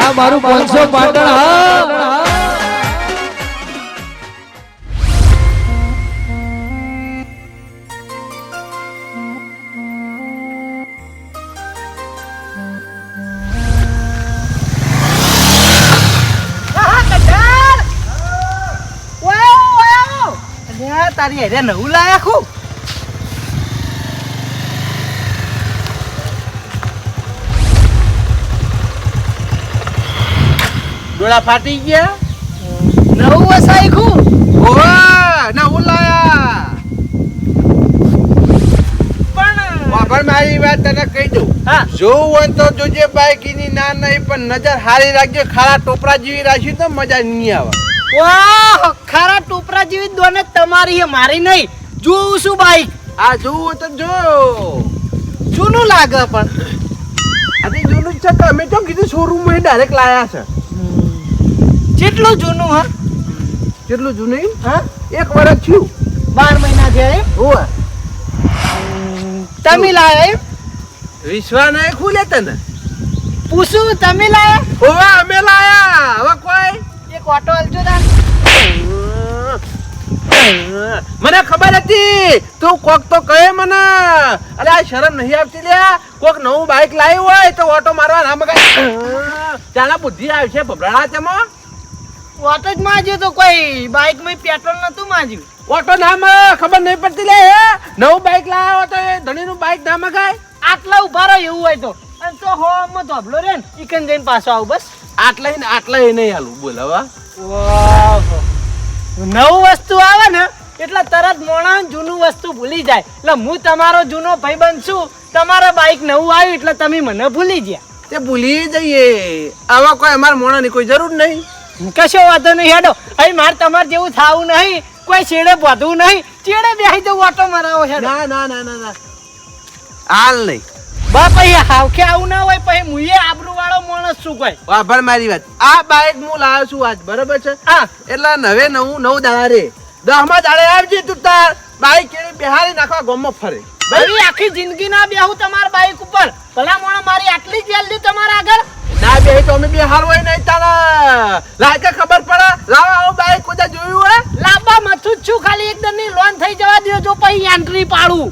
આ મારું 500 પાટણ હા તારી હેરે નવું લાયા ખૂબ ડોળા ફાટી ગયા નવું વસાઈ ખૂબ ઓવા નવું લાયા પણ મારી વાત તને કહી દઉં હા જોવું હોય તો જોજે બાઈક ની ના નહીં પણ નજર હારી રાખજો ખારા ટોપરા જેવી રાખ્યું તો મજા નહીં આવે વાહ ખારા ટોપરા જેવી દોને તમારી હે મારી નહીં જોઉં છું બાઈક આ જોવું તો જો જૂનું લાગે પણ આજે જૂનું જ છે તો અમે તો કીધું શોરૂમ માં ડાયરેક્ટ લાયા છે કેટલું જૂનું હા કેટલું જૂનું હા 1 વર્ષ થયું 12 મહિના થયા ઓવા તમે લાયા એમ વિશ્વા નહીં ખુલે તને પૂછું તમે લાયા ઓવા અમે લાયા હવે કોઈ એક ઓટો હલજો તા મને ખબર હતી તું કોક તો કહે મને અરે આ શરમ નહીં આવતી લ્યા કોક નવું બાઈક લાવ્યું હોય તો ઓટો મારવા ના મગાય ચાલા બુદ્ધિ આવશે ભભરાડા તેમાં ઓટો જ માજ્યો તો કોઈ બાઈક માં પેટ્રોલ નતું માજ્યું ઓટો નામ ખબર નહીં પડતી લે નવું બાઈક લાવ્યો તો એ ધણીનું બાઈક ના મગાય આટલા ઉભા રહો એવું હોય તો અને તો હો માં ધોબલો રે ને ઈકન જઈને પાછો આવું બસ આટલા નહીં હાલું બોલ હવે વાહ નવું વસ્તુ આવે ને એટલે તરત મોણા જૂનું વસ્તુ ભૂલી જાય એટલે હું તમારો જૂનો ભાઈબંધ છું તમારો બાઈક નવું આવ્યું એટલે તમે મને ભૂલી ગયા તે ભૂલી જઈએ આવા કોઈ અમારા મોણાની કોઈ જરૂર નહીં કશો વાંધો નહીં હેડો અહીં મારે તમારે જેવું થાવું નહીં કોઈ છેડે બાંધવું નહીં ચેડે બેસી જવું ઓટો મરાવો હેડો ના ના ના ના ના હાલ નહીં બા પછી હાવખે આવું ના હોય પછી મુએ આબરૂ વાળો માણસ શું કોઈ વાભર મારી વાત આ બાઈક હું લાવ્યો છું આજ બરાબર છે હા એટલે નવ દાડા રે 10મા દાડે આવજે તું તાર બાઈક કેવી બિહારી નાખવા ગોમમાં ફરે મારી આખી જિંદગી ના બેહું તમારા બાઈક ઉપર ભલા મોણા મારી આટલી જ વેલ્યુ તમારા આગળ ના બે તો અમે બિહાર હોય નહીં તારા લાગે ખબર પડે લાવ આવું બાઈક કોઈ જોયું હોય લાંબા મથું જ છું ખાલી એકદમ ની લોન થઈ જવા દો જો પછી એન્ટ્રી પાડું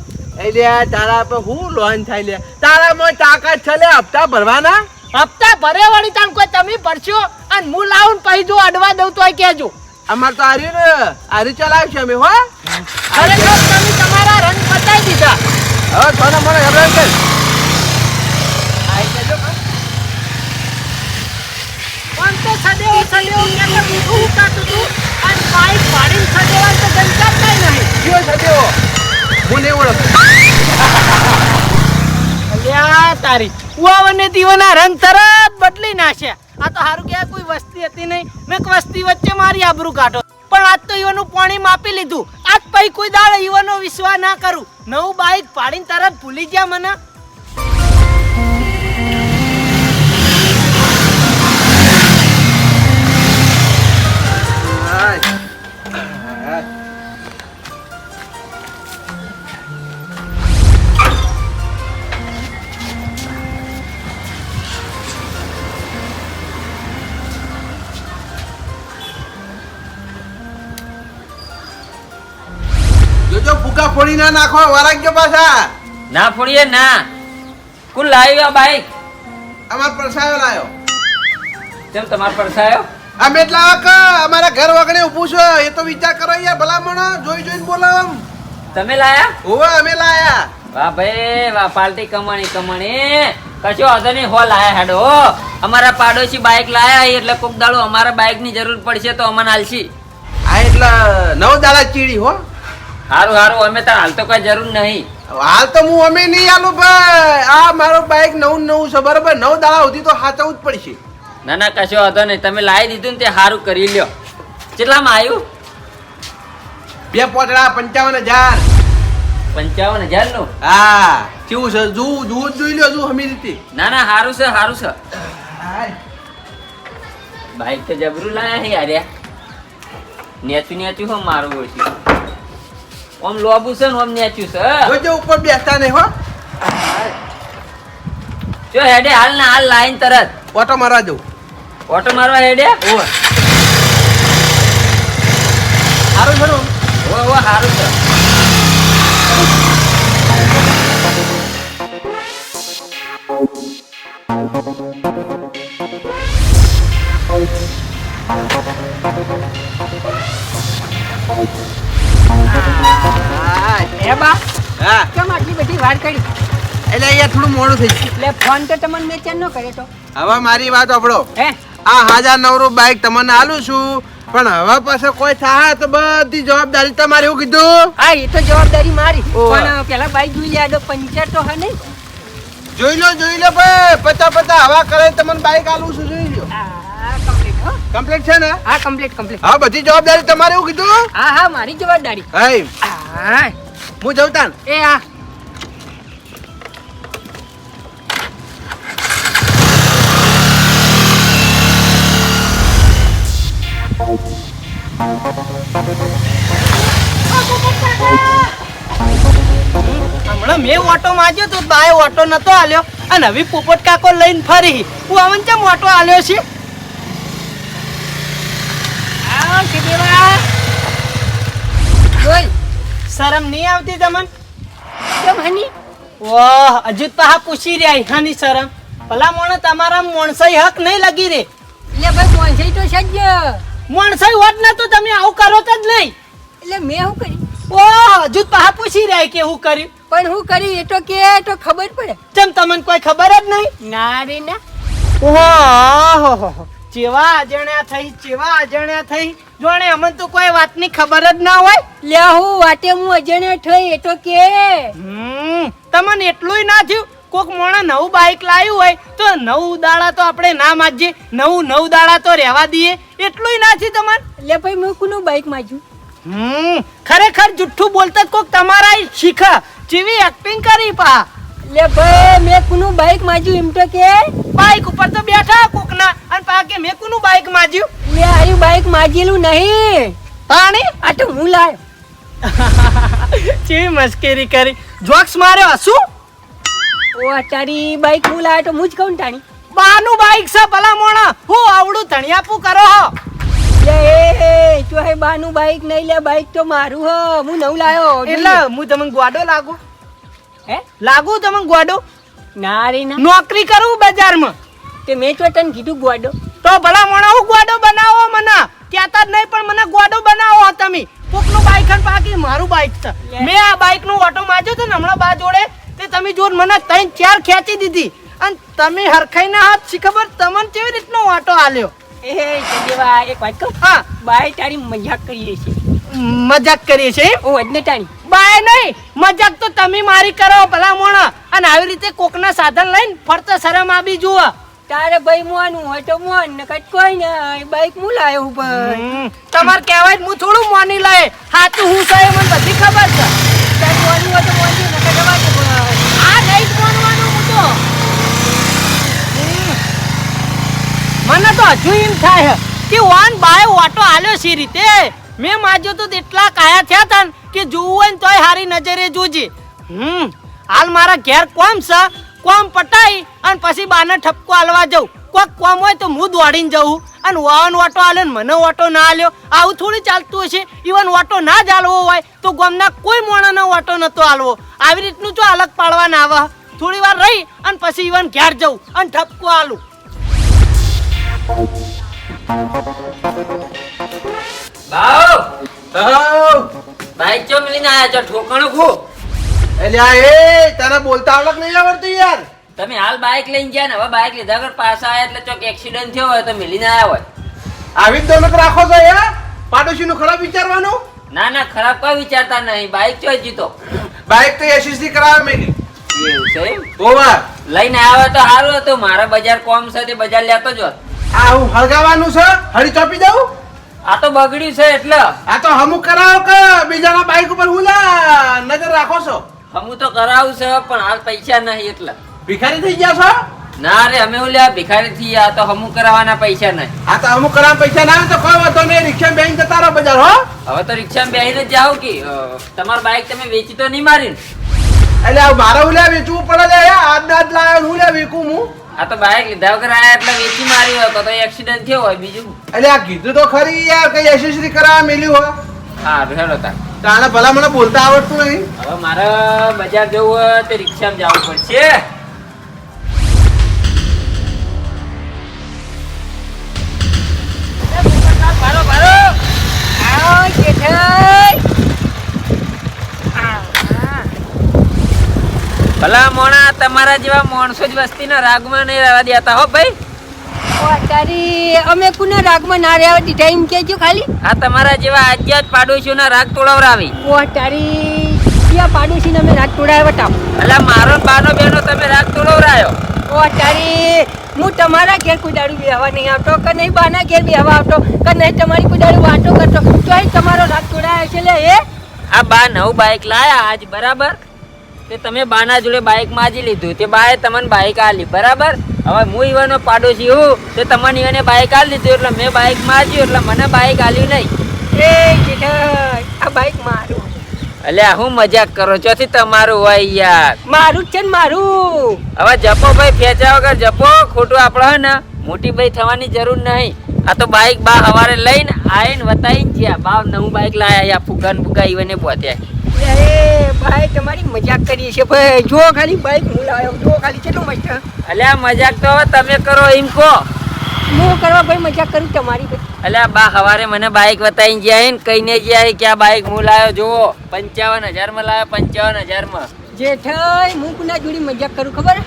એટલે તારા પર હું લોન થાય લે તારા મોય તાકાત છે લે હપ્તા ભરવાના હપ્તા ભરે વળી તાન કોઈ તમે ભરશો અને હું લાવું પછી જો અડવા દઉં તોય કહેજો અમાર તો આર્યું ચલાવશે અમે હો ખરેખર તમે તમારા રંગ બતાવી દીધા હવે તને મને હેરાન કર આઈ જજો પણ તો સદેવો કે મીઠું ઉકાતું તું અને બાઈક પાડીને સદેવા તો ગંજા કાઈ નહીં કયો સદેવો હું નહીં ઓળખ અલ્યા તારી ઉવાવને દીવાના રંગ તરત બદલી નાખ્યા આ તો હારું કે કોઈ વસ્તી હતી નહીં મેં વસ્તી વચ્ચે મારી આબરૂ કાઢો પણ આજ તો ઈવાનું પાણી માપી લીધું આજ પછી કોઈ દાડે ઈવાનો વિશ્વાસ ના કરું નવું બાઈક પાડીને તરત ભૂલી ગયા મને જો ફૂકા ફોડી ના નાખો વરાગ્યો પાછા ના ફોડીએ ના કોણ લાવ્યો આ બાઈક અમાર પરસાયો લાયો કેમ તમાર પરસાયો અમે એટલા અમારા ઘર વગણે ઊભું છે એ તો વિચાર કરો યાર ભલામણ જોઈને બોલાવમ તમે લાયા ઓવે અમે લાયા વાહ ભાઈ વાહ પાર્ટી કમાણી કશો વાંધો નહીં હો લાયા હેડો અમારા પાડોશી બાઈક લાયા એટલે કોક દાડો અમારા બાઈક ની જરૂર પડશે તો અમને આલશી આ એટલા 9 દાડા ચીડી હો હારું અમે તાર હાલ તો કઈ જરૂર નહીં હાલ તો હું અમે નહીં આલું ભાઈ આ મારો બાઈક નવું છે બરાબર 9 દાડા સુધી તો હાચવું જ પડશે ના ના કશો વાંધો નહીં તમે લાવી દીધું ને તે સારું કરી લ્યો કેટલામાં આવ્યું 2 પોટડા 55,000 55,000 નું હા કેવું છે જોઈ લ્યો હમી રીતે ના ના સારું છે બાઈક તો જબરું લાયા છે યાર નેચું હો મારું ઓછી ઓમ લોબુ છે ને ઓમ નેચું છે જોજો ઉપર બેસતા નહીં હો જો હેડે હાલ ના હાલ લાઈન તરત ઓટો મારવા જવું ઓટો મારવા હેડ્યા ઓય સારું છે ને? ઓ સારું છે હે બા હા કેમ આટલી બધી વાર કરી એટલે અહીંયા થોડું મોડું થઈ ગયું. એટલે ફોન તો તમને મેં ચેન નો કર્યો તો હવે મારી વાત સાંભળો. હે આ 1009 બાઈક તમને આલું છું, પણ હવે પાસે કોઈ થાય તો બધી જવાબદારી તમારી. એવું કીધું? હા એ તો જવાબદારી મારી ઓહ. પણ પેલા બાઈક જોઈ લે આડો પંચર તો હા નહીં જોઈ લો ભાઈ, પતા હવા કરે તમને બાઈક આલું છું, જોઈ લો. હા કમ્પ્લીટ હો કમ્પ્લીટ છે ને? હા કમ્પ્લીટ હા બધી જવાબદારી તમારી. એવું કીધું? હા હા મારી જવાબદારી હઈ હા હું જઉં તાન. એ આ હમણાં મેં ઓટો માર્યો તો બાય ઓટો નતો આલ્યો અને હવે પોપટ કાકો લઈને ફરી હું અમન ચમ ઓટો આલ્યો છે શરમ નહીં આવતી તમને કેમ હની વાહ હજુ તો હા પૂછી રહ્યા હાની શરમ ભલા મોણે તમારા મોણસાઈ હક નહીં લગી રે એટલે ભાઈ મોનસાઈ તો છે જ મોણસાઈ હોત ને તો તમે આવું કરો તો જ નહીં એટલે મેં શું કર્યું ઓહ હજુ તો હા પૂછી રહ્યા કે હું કર્યું પણ હું કર્યું એ તો કે તો ખબર પડે ચમ તમને કોઈ ખબર જ નહીં ના રે ના ઓહો ચેવા અજાણ્યા થઈ જોણે અમન તો કોઈ વાતની ખબર જ ના હોય લે હું વાટે હું અજાણ્યો થઈ એ તો કે તમને એટલુંય ના થયું કોક મોણે નવું બાઈક લાવ્યું હોય તો 9 દાડા તો આપણે ના માજીએ 9 દાડા તો રહેવા દઈએ એટલુંય ના થયું તમને એટલે ભાઈ મેં કોનું બાઈક માજ્યું ખરેખર જુઠ્ઠું બોલતા કોક તમારા શીખા જેવી એક્ટિંગ કરી પા એટલે ભાઈ મેં કોનું બાઈક માજ્યું એમ તો કે બાઈક ઉપર તો બેઠા કોકના અને પા કે મેં કોનું બાઈક માજ્યું લે આયું બાઈક માજેલું નહીં પાણી આ તો હું લાયો જેવી મસ્કરી કરી જોક્સ માર્યો હસું ઓ તારી બાઈક હું લાયો તો હું જ કહું તાણી બાનું બાઈક છે ભલા મોણા હું આવડું ધણિયાપું કરો હો લે એ તો હે બાનું બાઈક નહીં લે બાઈક તો મારું હ હું નવું લાયો એટલે હું તમને ગોડો લાગુ હે લાગુ તમને ગોડો ના રે ના નોકરી કરું બજારમાં તે મેં તો તને કીધું ગોડો તો ભલા મોણા હું ગોડો બનાવો મને કહેતા જ નહીં પણ મને ગોડો બનાવો તમે કોકનું બાઈક અને પાકી મારું બાઈક છે મેં આ બાઈક નું ઓટો માર્યો તો ને હમણાં બા જોડે તે તમે જોર મને 3-4 ખેંચી દીધી અને તમે હરખાઈના હાથ શી ખબર તમને કેવી રીતનો ઓટો આલ્યો એ દેવા એક વાત કહું હા બાય તારી મજાક કરીએ છે મજાક કરીએ છે ઓ અજને તારી બાય નહીં મજાક તો તમે મારી કરો ભલા મોણા અને આવી રીતે કોકના સાધન લઈને ફરતા શરમ આવી જુઓ તારે ભાઈ મોનું હોય તો મોન ને કટ કોઈ ને બાઈક હું લાયો ભાઈ તમાર કહેવાય હું થોડું મોની લાય હાથું હું સાહેબ મને બધી ખબર છે તારે મોનું હોય તો મોનજે ને કટ જવા દે આ નહીં જ મોનવાનું હું તો મને તો હજુ એમ થાય કે વાન બાય ઓટો આલ્યો સી રીતે મેં માજ્યો તો એટલા કાયા થયા તા કે જોવું હોય ને તોય હારી નજરે જોજે હાલ મારા ઘેર કોમ છે કોમ પટાઈ અને પછી બાને ઠપકો આલવા જઉં કોક કોમ હોય તો હું દોડીને જઉં અને વાન ઓટો આલ્યો ને મને ઓટો ના આલ્યો આવું થોડી ચાલતું હશે ઇવન ઓટો ના જ આલવો હોય તો ગામના કોઈ મોણાનો ઓટો નતો આલવો આવી રીતનું જો અલગ પાડવાના આવે થોડી વાર રહી અને પછી ઇવન ઘેર જઉં અને ઠપકો આલું બાવ બાઈક ચો મિલીને આયા છો ઠોકણું ખો એટલે આ એ તને બોલતા આવડત નહીં આવડતું યાર. તમે હાલ બાઈક લઈને ગયા ને હવે બાઈક લીધા વગર પાછા આયા એટલે ચોક એક્સિડન્ટ થયો હોય તો મિલીને આયા હોય આવી જ દોલત રાખો છો યાર. પાડોશીનું ખરાબ વિચારવાનું. ના ના ખરાબ કોઈ વિચારતા નહીં બાઈક ચોય જીતો બાઈક તો એસએસસી કરાવે મેં કીધું. એવું છે એમ? ઓવા લઈને આવ્યા તો સારું હતું મારા બજાર કોમ છે તે બજાર લેતો જ હોત. આ હું હળગાવાનું છે હળી ચોપી દઉં. આ તો બગડ્યું છે એટલે આ તો હમું કરાવો કે બીજાના બાઈક ઉપર હું લા નજર રાખો છો. હમું તો કરાવું છે પણ હાલ પૈસા નહીં એટલે ભિખારી થઈ ગયા છો. ના રે અમે ઓલ્યા ભિખારી થી ગયા તો હમું કરાવવાના પૈસા નહીં. આ તો અમુક કરાવ પૈસા ના આવે તો કોઈ વાંધો નહીં. રિક્ષા બેંક જતા રહો બજાર હો. હવે તો રિક્ષામાં બેહીને જ જાવ કે તમારું બાઈક તમે વેચી તો નહીં મારી ને? એટલે આ મારે હું લે વેચવું પડે લે આજ લાવ્યો હું લે વેચું હું. આ તો બાઈક લીધા વગર આયા એટલે વેચી મારી હોય તો એક્સિડન્ટ થયો હોય બીજું. એટલે આ કીધું તો ખરી યાર, કઈ એસેસરી કરાવવા મેલ્યું હોય. હા હેડો તાર. તાણે ભલા મને બોલતા આવડતું નહીં. હવે મારે બજાર જવું હોય તો રિક્ષામાં જવું પડશે. ભારો ભારો આવો જેઠાઈ. ભલા મોણા તમારા જેવા માણસો જ વસ્તીના રાગમાં નહીં રહેવા દેતા હો ભાઈ. ઓ તારી અમે કુના રાગમાં ના રહેવા દીધા એમ કેજો ખાલી. આ તમારા જેવા આજ્યા જ પાડોશીઓના રાગ તોડાવરાવી. ઓ તારી ક્યાં પાડોશીને અમે રાગ તોડાવ્યા બતાવો. એટલે મારો ને બાનો બેનો તમે રાગ તોડાવરાયો. ઓ તારી હું તમારા ઘેર કોઈ દારૂ બેહવા નહીં આવતો કે નહીં બાના ઘેર બેહવા આવતો કે નહીં તમારી કોઈ દારૂ વાતો કરતો તોય તમારો રાગ તોડાયો છે લે એ. આ બા નવું બાઈક લાયા આજ બરાબર. તે તમે બાના જોડે બાઈક માજી લીધું તે બાએ તમને બાઈક આલી બરાબર. હવે હું ઈવાનો પાડોશી હું તે તમને ઈવાને બાઈક આલી દીધું એટલે મેં બાઈક માજ્યું એટલે મને બાઈક આલ્યું નહીં. એ જેઠાઈ આ બાઈક મારું. અલ્યા હું મજાક કરો ચોથી તમારું હોય યાર. મારું જ છે ને મારું. હવે જપો ભાઈ ફેંચા વગર જપો ખોટું આપણે હે ને મોટી ભાઈ થવાની જરૂર નહીં. આ તો બાઈક બા હવારે લઈને આવીને વતાવીને ગયા બા નવું બાઈક લાયા ફુગાન ફુગા ઈવને પહોંચ્યા. અરે ભાઈ તમારી મજાક કરીએ છે ભાઈ. જો ખાલી બાઈક હું લાવ્યો જો ખાલી કેટલું મસ્ત. અલ્યા મજાક તો હવે તમે કરો એમ કહો. હું કરવા ભાઈ મજાક કરું તમારી ભાઈ. અલ્યા બા હવારે મને બાઈક વતાવીને ગયા ને કહીને ગયા કે આ બાઈક હું લાવ્યો જુઓ 55,000 માં લાવ્યો 55,000 માં. જેઠાઈ હું કુના જોડી મજાક કરું ખબર?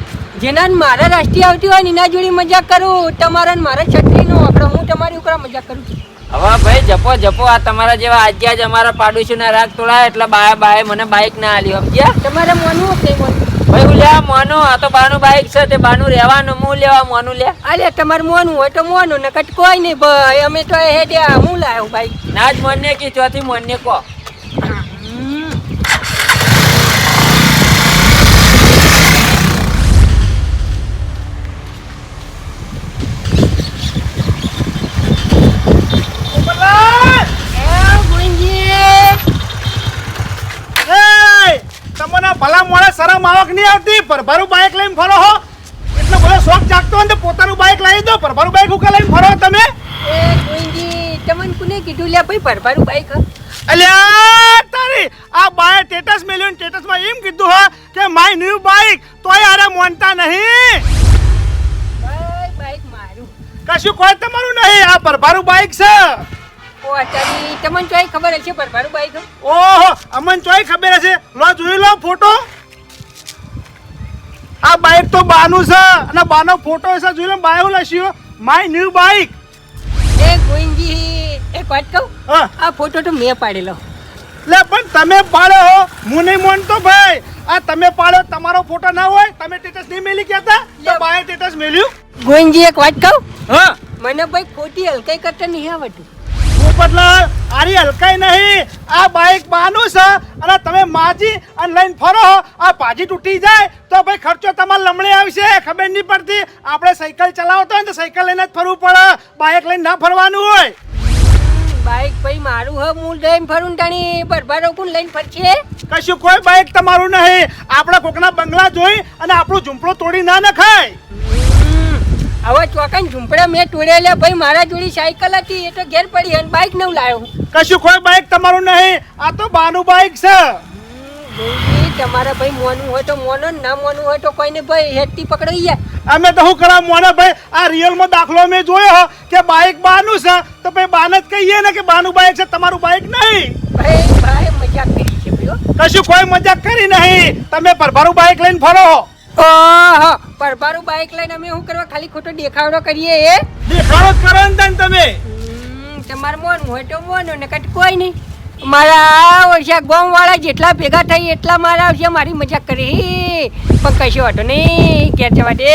જેના મારા રાષ્ટ્રીય આવતી હોય ને એના જોડી મજાક કરું. તમારા ને મારા છત્રીનો આપણો હું તમારી ઉપર મજાક કરું છું. હવે ભાઈ જપો જપો આ તમારા જેવા આજ્યા જ અમારા પાડોશીના રાગ તોડાય એટલે બાએ મને બાઈક ના આલી સમજ્યા. તમારે મોનું હશે મોનું. ભાઈ હું લ્યા મોનું આ તો બાનું બાઈક છે તે બાનું રહેવાનું હું લેવા મોનું લે. અરે તમારે મોનું હોય તો મોનું ને કટ કોઈ નહીં ભાઈ અમે તો હેડ્યા હું લાવ્યો બાઈક. ના જ મોને કી ચોથી મોને કહો. તમને ભલા મોડા શરમ આવક નહીં આવતી? પરભારું બાઈક લઈને ફરો હો એટલે બધો શોખ જાગતો હોય ને પોતાનું બાઈક લાવી દો. પરભારું બાઈક ઉકા લઈને ફરો તમે. એ ગોવિંદજી તમને કોને કીધું લે ભાઈ પરભારું બાઈક? અલ્યા તારી આ બાએ સ્ટેટસ મેલ્યું ને સ્ટેટસમાં એમ કીધું હા કે માય ન્યુ બાઈક તોય અરે મોનતા નહીં. ભાઈ બાઈક મારું. કશું કોઈ તમારું નહીં આ પરભારું બાઈક છે. ઓ તારી તમને ચોય ખબર હશે પરભારું બાઈક? ઓહો અમન ચોય ખબર હશે. લો જોઈ લો ફોટો. આ બાઈક તો બાનું છે અને બાનો ફોટો છે જોઈ લો. બાયો લસ્યો માય ન્યુ બાઈક. એ ગોવિંદજી એક વાત કહું? હા આ ફોટો તો મેં પાડેલો. લે પણ તમે પાડો હો હું નહીં માનતો ભાઈ. આ તમે પાડો તમારો ફોટો ના હોય તમે સ્ટેટસ નહીં મેલી કહેતા તો બાએ સ્ટેટસ મેલ્યું. ગોવિંદજી એક વાત કહું? હા મને ભાઈ ખોટી હલકાઈ કરતા નહીં આવડતું. પોપટલાલ આરી હલકાઈ નહીં. આ બાઈક બાનું છે અને તમે માજી અને લઈને ફરો. આ ભાજી તૂટી જાય તો ભાઈ ખર્ચો તમારે લમણે આવશે. ખબર નહીં પડતી. આપણે સાયકલ ચલાવતો હોય ને તો સાયકલ લઈને જ ફરવું પડે. બાઈક લઈને ના ફરવાનું હોય. બાઈક ભાઈ મારું હ હું લઈને ફરું તાણી પરભારો કોણ લઈને ફરશે? કશું કોઈ બાઈક તમારું નહીં. આપણે કોકના બંગલા જોઈ અને આપણું ઝૂંપડો તોડી ના નખાય. હવે ચોકન ઝૂંપડા મેં તોડેલા ભાઈ. મારા જોડી સાયકલ હતી એ તો ઘેર પડી અને બાઈક નવું લાવ્યો. કશું કોઈ બાઈક તમારું નહીં. આ તો બાનું બાઈક છે. ગોવિંદજી તમારા ભાઈ મોનું હોય તો મોનો ના મોનું હોય તો કોઈને ભાઈ હેડતી પકડાઈ જાય. અમે તો શું કરા મોને ભાઈ. આ રિયલમાં દાખલો મેં જોયો કે બાઈક બાનું છે તો ભાઈ બાને જ કહીએ ને કે બાનું બાઈક છે તમારું બાઈક નહીં. ભાઈ ભાઈ મજાક કરી છે ભાઈ. કશું કોઈ મજાક કરી નહીં. તમે પરભારું બાઈક લઈને ફરો. ઓહો પરભારું બાઈક લઈને અમે શું કરવા ખાલી ખોટો દેખાડો કરીએ એ? દેખાડો જ કરો ને તમે. તમારે મોનું હોય તો મોનું ને કટ કોઈ નહીં. મારા ઓછા ગામ વાળા જેટલા ભેગા થઈ એટલા મારા આવશે મારી મજાક કરી. પણ કશો વાંધો નહીં ઘેર જવા દે.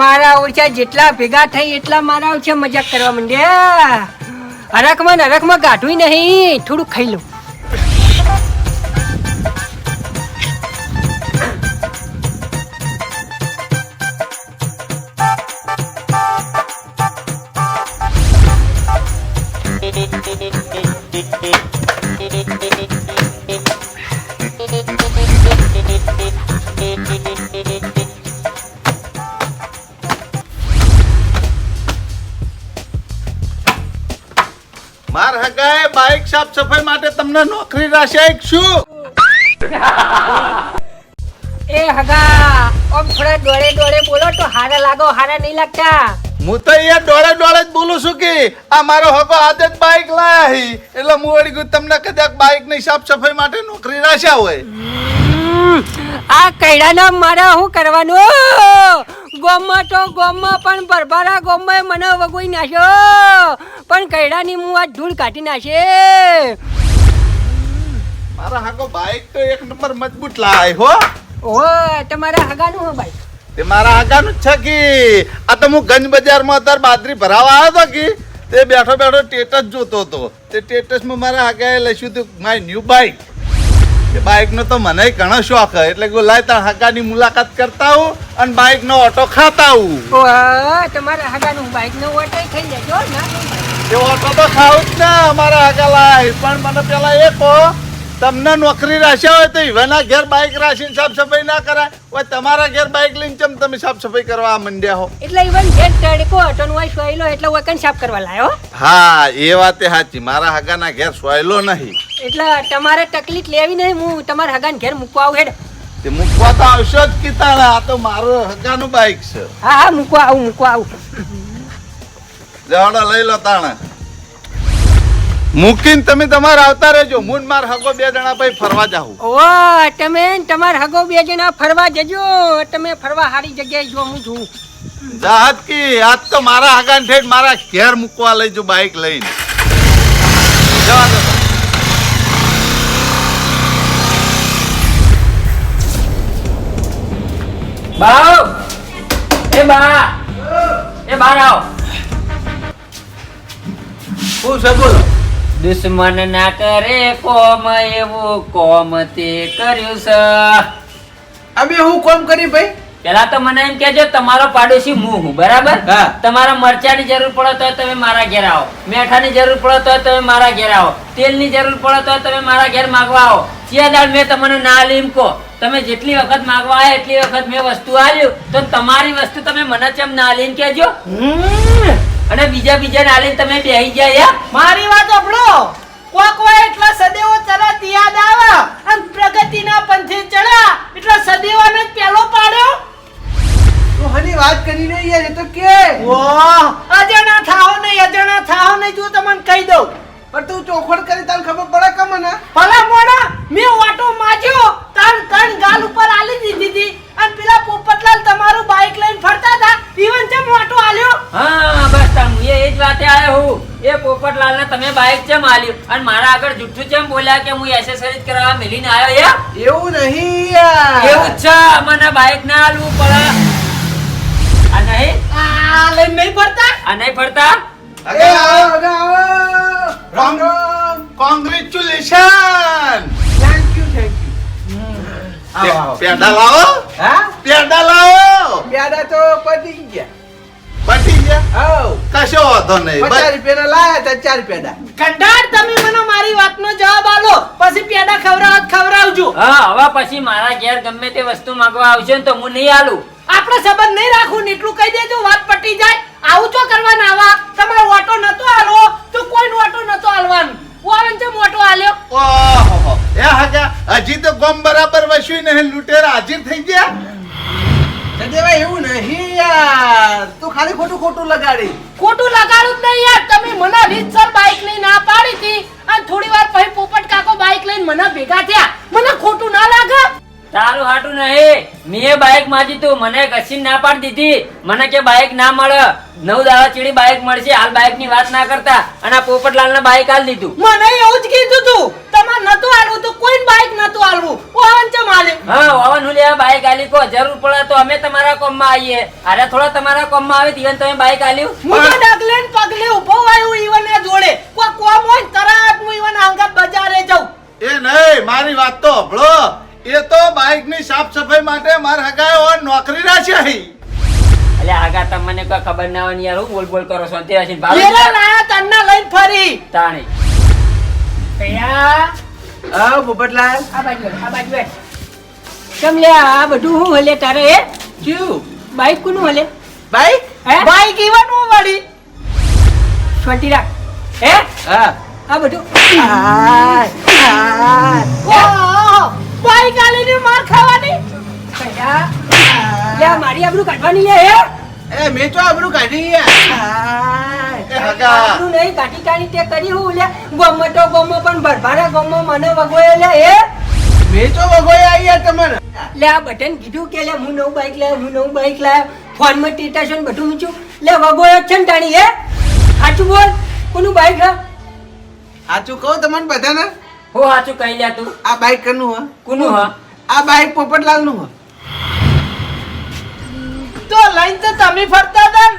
મારા ઓછા જેટલા ભેગા થઈ એટલા મારા ઓછા મજાક કરવા માંડ્યા. હરખમાં ગાઢું નહીં થોડું ખાઈ લઉં. સાફ સફાઈ માટે તમને નોકરી રાખ્યા શું? એ હગા ઓમ થોડા દોડે દોડે બોલો તો હારા લાગો, હારા નહીં લાગતા. હું તો અહીંયા દોડે દોડે જ બોલું છું કે આ મારો હકો આજે જ બાઇક લાયા હી એટલે હું વળી ગયું તમને કદાચ બાઇક ની સાફ સફાઈ માટે નોકરી રાખ્યા હોય. આ કૈડાના મારા શું કરવાનું? ગોમમાં તો ગોમમાં પણ બરબારા ગોમમાં મને વગોઈ નાખ્યો, પણ કૈડાની હું આ ધૂળ કાઢી નાખે. મારા હકો બાઇક તો એક નંબર મજબૂત લાય હો. ઓ તમારા હગાનું હો ભાઈ? તે મારા હગાનું જ છે કે આ તો હું ગંજ બજારમાં અત્યારે બાજરી ભરાવા આવ્યો હતો કે તે બેઠો બેઠો સ્ટેટસ જોતો હતો. તે સ્ટેટસમાં મારા હગાએ લખ્યું હતું માય ન્યૂ બાઇક. એ બાઇકનો તો મને ઘણો શોખ હે એટલે લાય તાર હગાની મુલાકાત કરતા હું અને બાઇકનો ઓટો ખાતા હું. ઓ તમારા હગાનું બાઈકનો ઓટો થઈ જજો ના? એ ઓટો તો ખાવું જ ને અમારા હગા લાય. પણ મને પેલા એ કહો તમને નોકરી રાખ્યા હોય તો ઈવાના ઘેર બાઇક રાખીને સાફ સફાઈ ના કરાય હોય? તમારા ઘેર બાઇક લઈને ચમ તમે સાફ સફાઈ કરવા મંડ્યા હો? એટલે ઈવન ઘેર તડકો હતો નો સોયલો એટલે વકન સાફ કરવા લાયો. હા એ વાતે સાચી. મારા હગાના ઘેર સોયલો નહીં એટલે તમારે તકલીફ લેવી નહીં, હું તમારા હગાને ઘેર મૂકવા આવું હેડ. તે મૂકવા તો આવશો જ કીતાણા. આ તો મારો હગાનું બાઇક છે. હા હા મૂકવા આવું મૂકવા આવું. જવાડો લઈ લો તાણા. મૂકીને તમે તમારે આવતા રહેજો. હું માર હગો બે જણા ભાઈ ફરવા જાઉં. ઓ તમે ને તમાર હગો બે જણા ફરવા જજો. તમે ફરવા સારી જગ્યાએ જો હું છું. જાત કી આજ તો મારા હગાને ઠેઠ મારા ઘેર મૂકવા લઈ જો બાઇક લઈને. જવા દો. બાવ એ બા આવો. શું છે બોલો? દુશ્મન ના કરે કોમ એવું કોમ તે કર્યું છે. અમે હું કોમ કરી ભાઈ? પેલા તો મને એમ કેજો તમારો પાડોશી હું હું બરાબર. હા. તમારા મરચાની જરૂર પડે તો તમે મારા ઘેર આવો, મેઠાની જરૂર પડે તો તમે મારા ઘેર આવો, તેલની જરૂર પડે તો તમે મારા ઘેર માગવા આવો. ચિયાદાર મેં તમને ના લીમ કો તમે જેટલી વખત માગવા આવ્યા એટલી વખત મેં વસ્તુ આલ્યું તો તમારી વસ્તુ તમે મને ચમ ના લઈને કેજો. અને બીજા ના લઈને તમે બેહી ગયા. મારી વાત સાંભળો. કોક હોય એટલા સદેવો તરત યાદ આવે અને પ્રગતિના પંથે ચડ્યા એટલે સદેવાને જ પેલો પાડ્યો. તું હની વાત કરી ને યાર એ તો કે વાહ અજાણા થાઓ નહીં જો તમને કહી દઉં. પણ તું ચોખવટ કરી તને ખબર પડે કે મને? ભલા મોડા મેં ઓટો માજ્યો તન ગાલ ઉપર આલી દીધી હતી અને પેલા પોપટલાલ તમારું બાઇક લઈને ફરતા હતા ઈવન ચમ ઓટો આલ્યો. હા બસ હું એ જ વાતે આવ્યો હું. એ પોપટલાલ ને તમે બાઇક ચમ આલ્યું અને મારા આગળ જુઠ્ઠું ચમ બોલ્યા કે હું એસેસરીઝ કરાવવા મેલીને આવ્યો યાર? એવું નહીં યાર. એવું જ છે. મને બાઇક ના આલવું પડે. આ નહીં આ લઈને નહીં ફરતા. આ નહીં ફરતા. અગે આવો Ram Ram. Congratulation. Thank you પેડા લાવો. હા પેડા લાવો. પ્યાડા તો પતી ગયા. પટી ગયા. આવ કશો વાંધો નહીં. 50 રૂપિયાના લાયા તા 4 પેડા. કંડાર તમે મને મારી વાતનો જવાબ આલો પછી પેડા ખવડાવજો. હા હવે પછી મારા ઘેર ગમે તે વસ્તુ માંગવા આવશે ને તો હું નહીં આલું. આપણે સંબંધ નહીં રાખવું ને એટલું કહી દેજો વાત પટી જાય. આવું તો કરવાના આવા તમારો ઓટો નતો આલો તો કોઈનો ઓટો નતો આલવાનું. ઓવન છે મોટો આલ્યો. ઓહો એ હગા હજી તો ગમ બરાબર વસ્યું નહીં લૂંટેરા હાજર થઈ ગયા. સદેવા એવું નહીં યાર. તું ખાલી ખોટું લગાડી. ખોટું લગાડું જ નહીં યાર. તમે મને રીતસર બાઇક લઈને ના પાડી હતી અને થોડી વાર પછી પોપટ કાકો બાઇક લઈને મને ભેગા થયા. મને ખોટું ના લાગે? તારું હાટું નહીં. મેં બાઇક માંગી તું મને ઘસીને ના પાડી દીધી. મને કે બાઇક ના મળે 9 દાડા ચીડી બાઇક મળશે. હાલ બાઇક ની વાત ના કરતા અને આ પોપટલાલ ને બાઇક આલ દીધું. મને એવું જ કીધું તું તમારે નતું આલવું તો કોઈને બાઇક નતું આલવું. ઓવન ચમ આલ્યો. હા વાવન હું લેવા બાઇક આલી કો જરૂર પડે તો અમે તમારા કોમ માં આવીએ. અરે થોડા તમારા કોમ માં આવે ઈવન તમે બાઇક આલ્યું. હું તો ડગલે ને પગલે ઊભો આવ્યો ઈવન ના જોડે. કોઈ કોમ હોય તરત હું ઈવન આંગા બજારે જાઉં. એ નહીં મારી વાત તો સાંભળો. એ તો બાઇક ની સાફ સફાઈ માટે મારા હગાએ નોકરી રાખ્યા. એટલે આગા તમને કોઈ ખબર ના હોય ને યાર હું બોલ કરો છો તે હસીને ભાવ મેરા લાયા તન્ના લઈને ફરી. તાણી કયા આવ પોપટલાલ. આ બાજુ કેમ લે આ બધું હું હલે તારે? એ ક્યું બાઈક કોનું હલે? બાઈક? હે બાઈક ઈવન હું વળી. છોટી રાખ. હે હા આ બધું બાઈક આલીને માર ખાવાની. કૈડા લે મારી આબરૂ કાઢવાની લે હે એ મેં તો આબરૂ કાઢી યાર. એ હગા આબરૂ નહીં કાઢી કાઢી તે કરી હું લે ગોમો તો ગોમો પણ ભરભારા ગોમો મને વગોય લે હે મેં તો વગોયા યાર તમને. લે આ બટન કીધું કે લે હું નવું બાઈક લાવ્યો ફોનમાં સ્ટેટસ બધું ઊંચું લે વગોય જ છે ને તાણી હે સાચું બોલ કોનું બાઈક હે સાચું કહું તમને બધાને હું સાચું કહી લે તું. આ બાઈક કનું હ કોનું હ? આ બાઈક પોપટલાલ નું હ. તો લઈને તો તમે ફરતા હતા ને?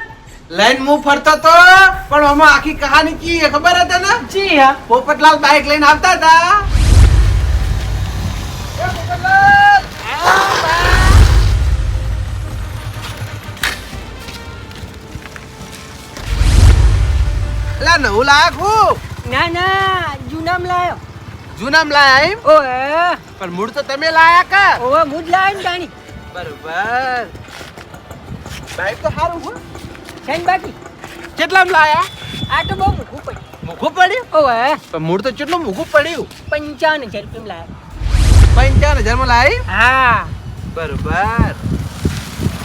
લઈને હું ફરતો તો પણ આમાં આખી કહાની કી હે ખબર હતી ને? જી હા. પોપટલાલ બાઈક લઈને આવતા હતા. એ પોપટલાલ! અલા નવું લાયક હું ના ના જૂનામ લાયો જૂનામ લાયા એમ ઓએ પણ મૂળ તો તમે લાયા કા ઓવે મુજ લાયો ને તાણી બરોબર બાઈક તો સારું હો છે ને બાકી કેટલામ લાયા આ તો બહુ મૂકવું પડ્યું મૂકવું પડ્યું ઓવે પણ મૂળ તો કેટલું મૂકવું પડ્યું 55,000 રૂપિયા લાયો 55,000 માં લાવી હા બરોબર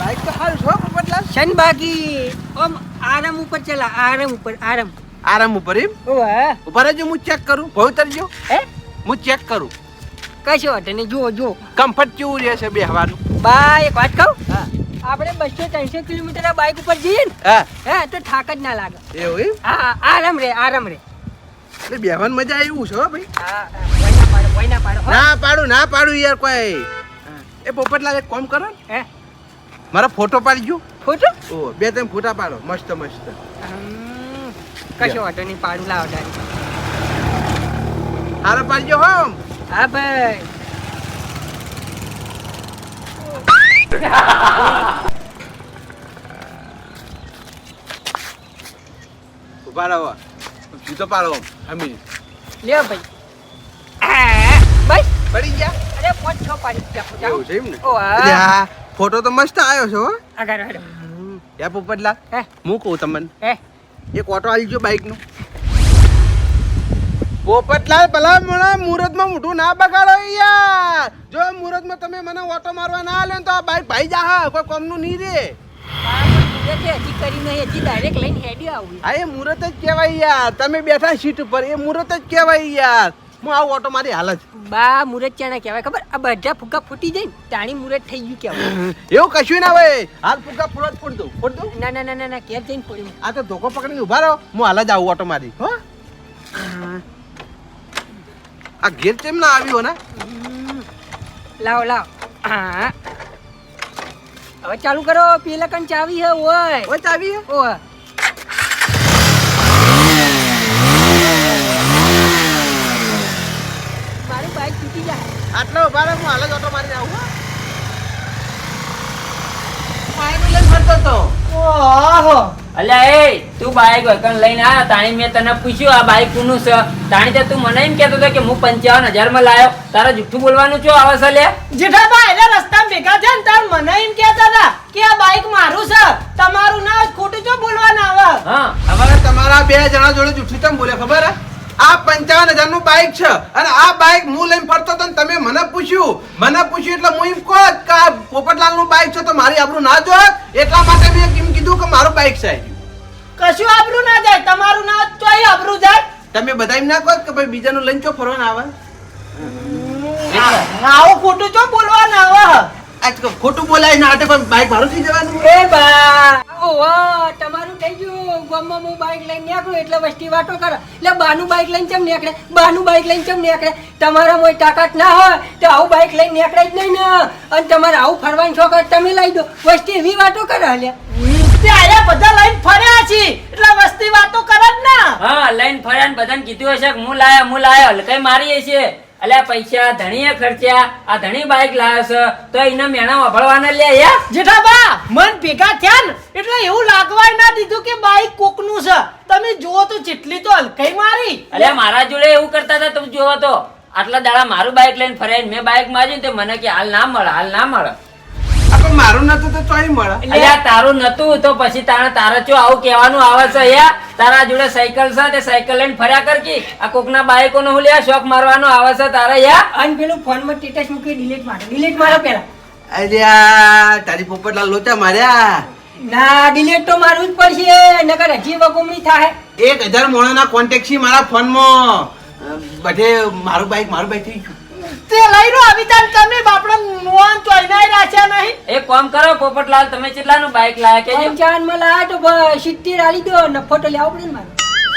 બાઈક તો સારું છો પોપટલાલ છે ને બાકી આમ આરામ ઉપર ચલા આરામ ઉપર આરામ આરામ ઉપર એમ ઓવે ઉપર જ હું ચેક કરું ભાવ તરજો હે હું ચેક કરું કશો વાંધો નહીં જુઓ જુઓ કમ્ફર્ટ કેવું રહેશે બેહવાનું બા એક વાત કહું હા આપણે 200-300 કિલોમીટર બાઈક ઉપર જઈએ ને હા હે તો થાક જ ના લાગે એવું એમ હા આરામ રે એટલે બેહવાની મજા આવે એવું છે હો ભાઈ હા કોઈ ના પાડો હો. ના પાડું યાર કોઈ એ પોપટલાલ એક કામ કરો ને હે મારા ફોટો પાડજો ફોટો ઓ બે ત્રણ ફોટા પાડો મસ્ત મસ્ત કશો વાંધો નહીં પાડું લાવો તારી હારો પાડજો હો હા ભાઈ ઉભા રહો સીધો પાડો અમી લ્યો ભાઈ બસ પડી ગયા અરે 5-6 પાડી દીધા એવું છે એમ ને ઓ હા. એટલે આ ફોટો તો મસ્ત આવ્યો છે હો આગળ આગળ યા પોપટલાલ હે હું કહું તમને હે એક ઓટો આલજો બાઈક નું પોપટલાલ ભલા મને મુહૂર્તમાં મોઢું ના બગાડો યાર જો મુહૂર્તમાં તમે મને ઓટો મારવા ના આલ્યો ને તો આ બાઈક ભાઈ જા કોઈ કોમનું નહીં રે હજી કરીને હજી ડાયરેક્ટ લઈને હેડી આવું આ એ મુહૂર્ત જ કહેવાય યાર તમે બેઠા સીટ ઉપર એ મુહૂર્ત જ કહેવાય યાર હું આવું ઓટો મારી હાલ જ બા મુરત ચાના કહેવાય ખબર આ બધા ફૂકા ફૂટી જાય ને તાણી મુરત થઈ ગયું કહેવાય એવું કશું ના હોય હાલ ફૂગા ફોડ દઉં ના ના ના ના ના ઘેર જઈને પડ્યું આ તો ધોકો પકડીને ઉભા રહો હું હાલ જ આવું ઓટો મારી હો આ ઘેર કેમ ના આવ્યો ને લાવો લાવો હા હવે ચાલુ કરો પેલા કણ ચાવી હે ઓય ઓય ચાવી હે? ઓય મારી બાઈક તૂટી જાય આટલો ઉભા રહો હું હાલ જ ઓટો મારીને આવું હો બાઈક લઈને ફરતો તો ઓહો. અલ્યા એ તું બાઈક વગર લઈને આ તાણી મેં તને પૂછ્યું આ બાઈક કોનું છે તાણી તે તું મને એમ કહેતો હતો કે હું 55,000 માં લાયો તારા જુઠ્ઠું બોલવાનું છો આવે છે લે જેઠાબા એટલે રસ્તામાં ભેગા છે ને તાર મને એમ કહેતા હતા કે આ બાઈક મારું છે તમારું ના હોય, ખોટું જો બોલવાના આવે. હા અમારે તમારા બે જણા જોડે જુઠ્ઠું કેમ બોલે ખબર હે આ 55,000 નું બાઈક છે અને આ બાઈક હું લઈને ફરતો હતો ને તમે મને પૂછ્યું એટલે હું એમ કહું કે આ પોપટલાલ નું બાઈક છે તો મારી આબરૂ ના જોત એટલા માટે મેં એમ કીધું કે મારું બાઈક છે કશું આબરૂ ના જાય, તમારું ના હોય તોય આબરૂ જાય. તમે બધા એમ ના કહો કે ભાઈ બીજાનું લઈને ચો ફરવાના આવે આવું ખોટું જો બોલવાના આવે. આજ ખોટું બોલાય ના હાટે પણ બાઈક મારું થઈ જવાનું એ બા ઓહો તમારું થઈ ગયું ગામમાં હું બાઈક લઈને નીકળું એટલે વસ્તી વાતો કરે એટલે બાનું બાઈક લઈને ચમ નીકળે તમારા કોઈ તાકાત ના હોય તો આવું બાઈક લઈને નીકળે જ નહીં ને અને તમારે આવું ફરવાનું શોખ હોય તમે લઈ દો વસ્તી એવી વાતો કરે હલ્યા ત્યારે બધા લઈને ફર્યા છે એટલે વસ્તી વાતો કરે જ ને. હા લઈને ફર્યા ને બધાને કીધું હશે કે હું લાયો કઈ મારી હશે અલ્યા પૈસા ધણીએ ખર્ચ્યા આ ધણી બાઈક લાવ્યો છે તો એને મેણા વાપરવાના લે યા જેઠાબા મન ભેગા થયા ને એટલે એવું લાગવાય ના દીધું કે બાઈક કોકનું છે. તમે જુઓ તો જેટલી તો હલકાઈ મારી. અલ્યા મારા જોડે એવું કરતા હતા તમે જોવો તો આટલા દાડા મારું બાઈક લઈને ફર્યા ને મેં બાઈક માર્યું ને તે મને કે હાલ ના મળે આ તો મારું નતું તો ચોઈ મળે અલ્યા તારું નતું તો પછી તારે ચો આવું કહેવાનું આવે છે યાર તારા જોડે સાયકલ છે તે સાયકલ લઈને ફર્યા કર કી આ કોકના બાઈકો નો લ્યા શોખ મારવાનો આવે છે તારે યાર અને પેલું ફોનમાં સ્ટેટસ મૂકી ડિલીટ મારો પેલા અલ્યા તારી પોપટલાલ લોચા માર્યા ના ડિલીટ તો મારવું જ પડશે નકર હજી વગોમણી થાય 1000 મોણાના કોન્ટેક્ટ છે મારા ફોનમાં બધે મારું બાઈક થઈ ગયું તે લઈ લો અવિતાન તમે બાપડો નોન ચોઈનાય રાખ્યા નહીં. એક કામ કરો પોપટલાલ તમે કેટલાનું બાઈક લાયા કેજો 55 માં લાયા તો 70 આલી દો નફો તો લેવો પડે ને મારે.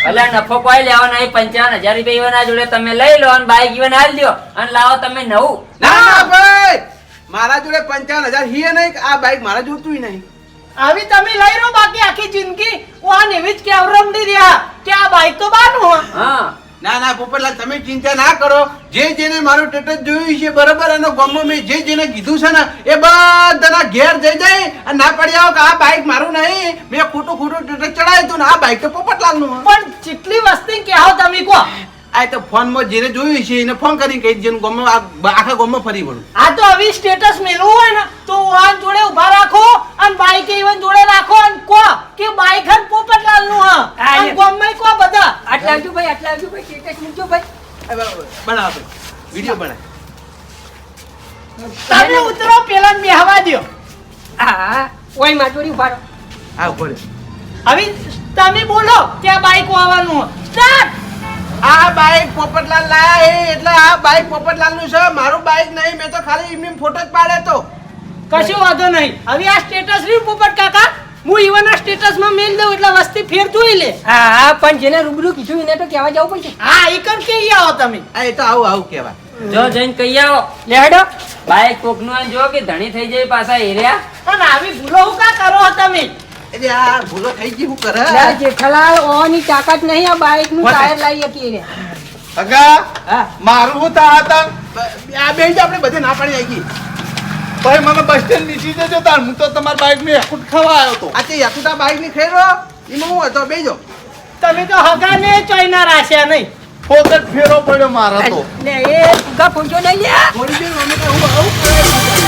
અલ્યા નફો કોઈ લેવો નહીં 55000 રૂપિયા ઈવના જોડે તમે લઈ લો અને બાઈક ઈવન આલી દો અને લાવો તમે નવું. ના ભાઈ મારા જોડે 55000 હી નહીં આ બાઈક મારા જોડતું નહીં આવી તમે લઈ લો બાકી આખી જિંદગી વાન એવી જ કેવરમડી રહ્યા કે આ બાઈક તો બાનું હો. હા ના પોપટલાલ તમે ચિંતા ના કરો જે જેને મારું સ્ટેટસ જોયું છે બરાબર એનો ગામમાં મેં જે જેને કીધું છે ને એ બધાના ઘેર જઈ જાય અને ના પડી આવો કે આ બાઈક મારું નહીં મેં ખોટું સ્ટેટસ ચડાવ્યું હતું ને આ બાઈક તો પોપટલાલનું પણ જેટલી વસ્તી કહેવો તમે કહો. આ તો ફોનમાં જેને જોયું છે એને ફોન કરીને કહી દેજો ગામમાં આખા ગામમાં ફરી વળું આ તો આવી સ્ટેટસ મેળવું હોય ને તો વાન જોડે ઉભા રાખો અને બાઈક ઈવન જોડે રાખો અને કહો કે બાઈક હન પોપટલાલ નું હા અને ગામમાં કહો બધા આટલા આવજો ભાઈ સ્ટેટસ મૂકજો ભાઈ બનાવો વિડીયો બનાવ તમે ઉતરો પેલા બેહવા દ્યો. હા ઓય માટોડી ઉભા રહો. હા બોલે હવે તમે બોલો કે આ બાઈક વાવાનું સ્ટાર્ટ. આ બાઈક પોપટલાલ લાયા હે એટલે આ બાઈક પોપટલાલ નું છે મારું બાઈક નહીં મેં તો ખાલી એમની ફોટો જ પાડે તો કશું વાંધો નહીં. હવે આ સ્ટેટસ રહ્યું પોપટ કાકા હું ઈવન આ સ્ટેટસ માં મેલ દઉં એટલે વસ્તી ફેર જોઈ લે. હા પણ જેને રૂબરૂ કીધું એને તો કહેવા જવું પડશે. હા ઈ કન કે આવો તમે. આ એ તો આવું કહેવાય જો જઈને કહી આવો લેડો બાઈક કોકનું હોય જો કે ધણી થઈ જાય પાછા એરિયા પણ આવી ભૂલો હું કા કરો તમે? એટલે આ ભૂલો થઈ ગઈ હું કરે લે જેઠાલાલ ઓની તાકાત નહીં આ બાઈક નું ટાયર લાવી શકીએ રે. અગા હા મારું હું તા હતા આ બેન આપણે બધે ના પાડી આવી ગઈ ભાઈ મને બસ સ્ટેન્ડ નીચી જજો તાર હું તો તમારા બાઈક ને એકુટ ખાવા આવ્યો તો આ તે યાકુતા બાઈક ની ખેરો એમાં હું હતો બેજો તમે તો હગા ને ચોઈના રાખ્યા નહીં. ફોકટ ફેરો પડ્યો મારો તો લે એ ફુગા ફોંચો નહીં લે. થોડી દેર અમે તો હું આવું કરે